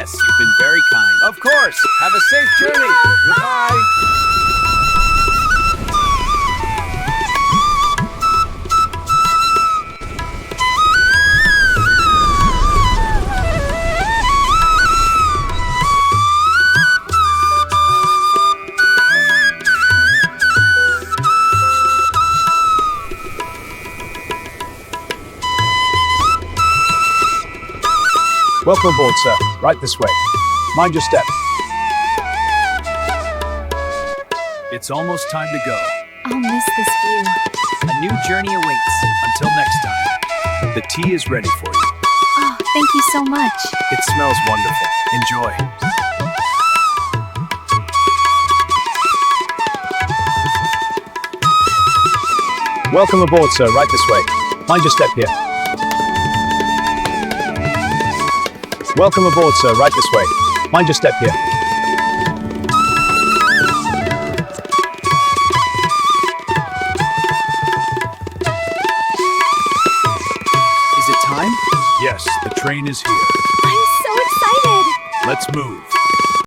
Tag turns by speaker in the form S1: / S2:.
S1: Yes, you've been very kind.
S2: Of course. Have a safe journey. Goodbye.
S3: Welcome aboard, sir. Right this way. Mind your step.
S1: It's almost time to go.
S4: I'll miss this view.
S1: A new journey awaits. Until next time. The tea is ready for you.
S4: Oh, thank you so much.
S1: It smells wonderful. Enjoy.
S3: Welcome aboard, sir. Right this way. Mind your step here. Welcome aboard, sir. Right this way. Mind your step here.
S1: Is it time?
S2: Yes, the train is here.
S4: I'm so excited.
S2: Let's move.